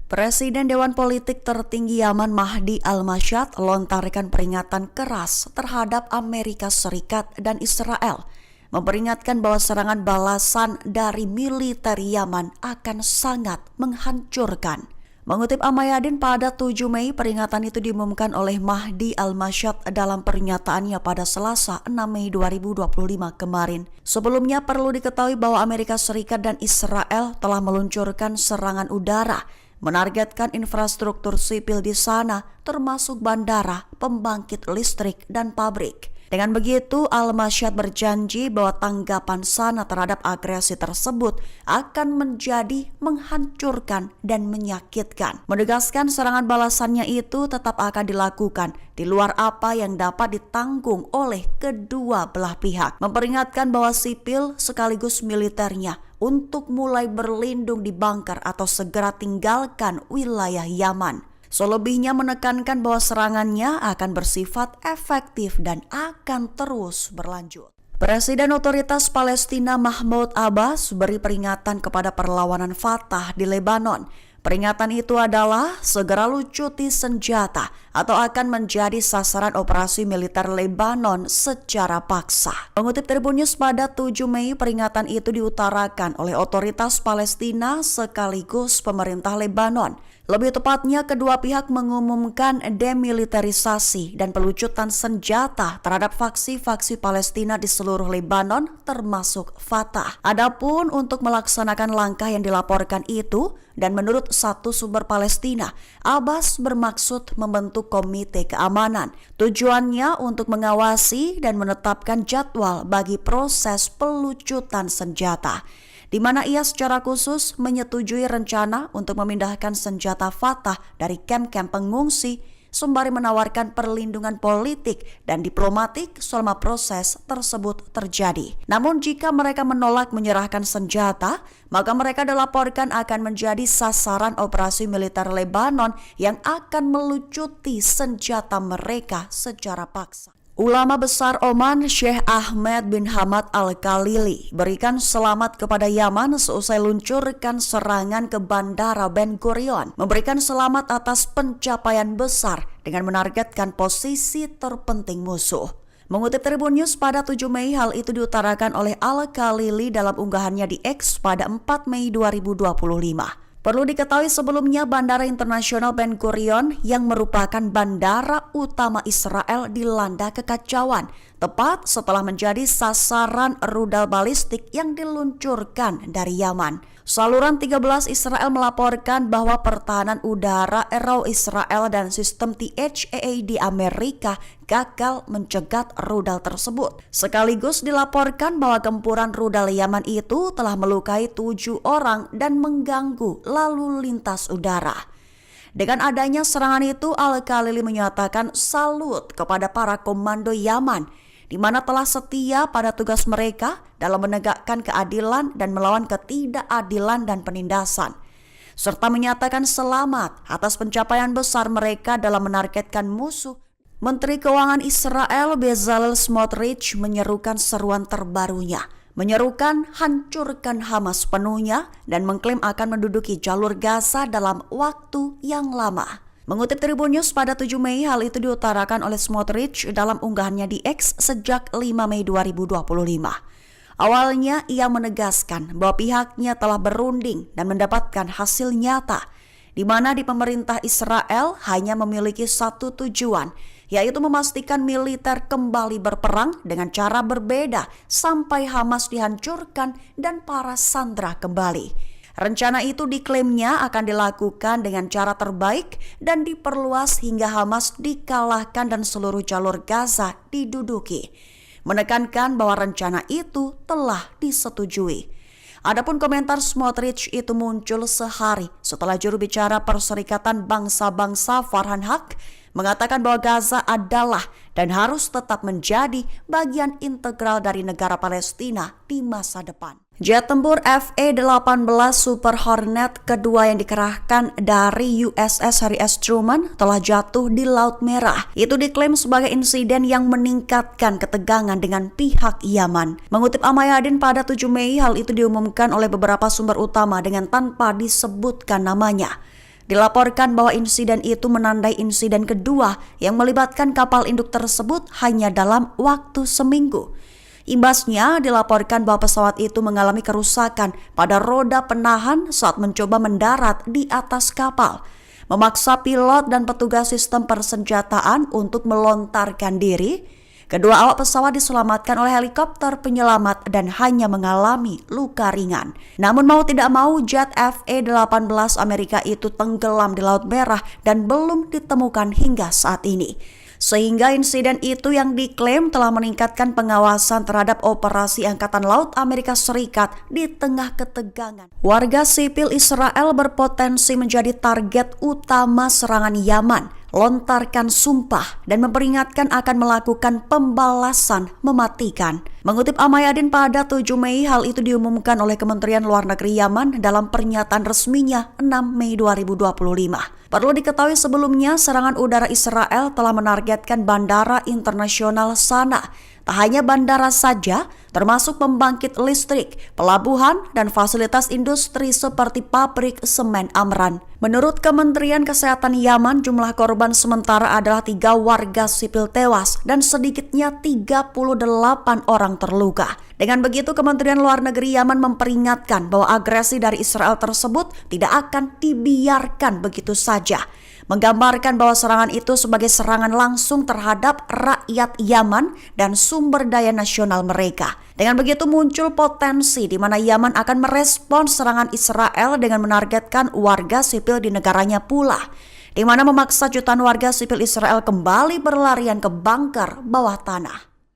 Presiden Dewan Politik Tertinggi Yaman Mahdi Al-Mashat lontarkan peringatan keras terhadap Amerika Serikat dan Israel, memperingatkan bahwa serangan balasan dari militer Yaman akan sangat menghancurkan. Mengutip Al-Mayadin pada 7 Mei, peringatan itu diumumkan oleh Mahdi Al-Mashat dalam pernyataannya pada Selasa 6 Mei 2025 kemarin. Sebelumnya perlu diketahui bahwa Amerika Serikat dan Israel telah meluncurkan serangan udara menargetkan infrastruktur sipil di sana, termasuk bandara, pembangkit listrik, dan pabrik. Dengan begitu, Al-Mashat berjanji bahwa tanggapan sana terhadap agresi tersebut akan menjadi menghancurkan dan menyakitkan. Menegaskan serangan balasannya itu tetap akan dilakukan di luar apa yang dapat ditanggung oleh kedua belah pihak. Memperingatkan bahwa sipil sekaligus militernya untuk mulai berlindung di bunker atau segera tinggalkan wilayah Yaman. Selebihnya menekankan bahwa serangannya akan bersifat efektif dan akan terus berlanjut. Presiden Otoritas Palestina Mahmoud Abbas beri peringatan kepada perlawanan Fatah di Lebanon. Peringatan itu adalah segera lucuti senjata atau akan menjadi sasaran operasi militer Lebanon secara paksa. Mengutip Tribun News pada 7 Mei, peringatan itu diutarakan oleh Otoritas Palestina sekaligus pemerintah Lebanon. Lebih tepatnya, kedua pihak mengumumkan demilitarisasi dan pelucutan senjata terhadap faksi-faksi Palestina di seluruh Lebanon, termasuk Fatah. Adapun untuk melaksanakan langkah yang dilaporkan itu, dan menurut satu sumber Palestina, Abbas bermaksud membentuk komite keamanan. Tujuannya untuk mengawasi dan menetapkan jadwal bagi proses pelucutan senjata, di mana ia secara khusus menyetujui rencana untuk memindahkan senjata Fatah dari kamp-kamp pengungsi, sembari menawarkan perlindungan politik dan diplomatik selama proses tersebut terjadi. Namun jika mereka menolak menyerahkan senjata, maka mereka dilaporkan akan menjadi sasaran operasi militer Lebanon yang akan melucuti senjata mereka secara paksa. Ulama besar Oman Syekh Ahmed bin Hamad Al-Khalili berikan selamat kepada Yaman seusai luncurkan serangan ke Bandara Ben Gurion, memberikan selamat atas pencapaian besar dengan menargetkan posisi terpenting musuh. Mengutip Tribun News pada 7 Mei, hal itu diutarakan oleh Al-Khalili dalam unggahannya di X pada 4 Mei 2025. Perlu diketahui sebelumnya Bandara Internasional Ben Gurion yang merupakan bandara utama Israel dilanda kekacauan, tepat setelah menjadi sasaran rudal balistik yang diluncurkan dari Yaman. Saluran 13 Israel melaporkan bahwa pertahanan udara Arrow Israel dan sistem THAAD di Amerika gagal mencegat rudal tersebut. Sekaligus dilaporkan bahwa gempuran rudal Yaman itu telah melukai 7 orang dan mengganggu lalu lintas udara. Dengan adanya serangan itu, Al-Khalili menyatakan salut kepada para komando Yaman, di mana telah setia pada tugas mereka dalam menegakkan keadilan dan melawan ketidakadilan dan penindasan, serta menyatakan selamat atas pencapaian besar mereka dalam menargetkan musuh. Menteri Keuangan Israel Bezalel Smotrich menyerukan seruan terbarunya, menyerukan hancurkan Hamas penuhnya dan mengklaim akan menduduki jalur Gaza dalam waktu yang lama. Mengutip Tribun News pada 7 Mei, hal itu diutarakan oleh Smotrich dalam unggahannya di X sejak 5 Mei 2025. Awalnya ia menegaskan bahwa pihaknya telah berunding dan mendapatkan hasil nyata, di mana di pemerintah Israel hanya memiliki satu tujuan, yaitu memastikan militer kembali berperang dengan cara berbeda sampai Hamas dihancurkan dan para sandera kembali. Rencana itu diklaimnya akan dilakukan dengan cara terbaik dan diperluas hingga Hamas dikalahkan dan seluruh jalur Gaza diduduki. Menekankan bahwa rencana itu telah disetujui. Adapun komentar Smotrich itu muncul sehari setelah juru bicara Perserikatan Bangsa-Bangsa Farhan Haq mengatakan bahwa Gaza adalah dan harus tetap menjadi bagian integral dari negara Palestina di masa depan. Jet tempur F/A-18 Super Hornet kedua yang dikerahkan dari USS Harry S. Truman telah jatuh di Laut Merah. Itu diklaim sebagai insiden yang meningkatkan ketegangan dengan pihak Yaman. Mengutip Al-Mayadin pada 7 Mei, hal itu diumumkan oleh beberapa sumber utama dengan tanpa disebutkan namanya. Dilaporkan bahwa insiden itu menandai insiden kedua yang melibatkan kapal induk tersebut hanya dalam waktu seminggu. Imbasnya dilaporkan bahwa pesawat itu mengalami kerusakan pada roda penahan saat mencoba mendarat di atas kapal, memaksa pilot dan petugas sistem persenjataan untuk melontarkan diri. Kedua awak pesawat diselamatkan oleh helikopter penyelamat dan hanya mengalami luka ringan. Namun mau tidak mau jet FA-18 Amerika itu tenggelam di Laut Merah dan belum ditemukan hingga saat ini. Sehingga insiden itu yang diklaim telah meningkatkan pengawasan terhadap operasi Angkatan Laut Amerika Serikat di tengah ketegangan. Warga sipil Israel berpotensi menjadi target utama serangan Yaman, lontarkan sumpah dan memperingatkan akan melakukan pembalasan mematikan. Mengutip Amayadin pada 7 Mei, hal itu diumumkan oleh Kementerian Luar Negeri Yaman dalam pernyataan resminya 6 Mei 2025. Perlu diketahui sebelumnya, serangan udara Israel telah menargetkan bandara internasional Sana. Tak hanya bandara saja, termasuk pembangkit listrik, pelabuhan, dan fasilitas industri seperti pabrik semen Amran. Menurut Kementerian Kesehatan Yaman, jumlah korban sementara adalah 3 warga sipil tewas dan sedikitnya 38 orang terluka. Dengan begitu, Kementerian Luar Negeri Yaman memperingatkan bahwa agresi dari Israel tersebut tidak akan dibiarkan begitu saja, menggambarkan bahwa serangan itu sebagai serangan langsung terhadap rakyat Yaman dan sumber daya nasional mereka. Dengan begitu muncul potensi di mana Yaman akan merespons serangan Israel dengan menargetkan warga sipil di negaranya pula, di mana memaksa jutaan warga sipil Israel kembali berlarian ke bunker bawah tanah.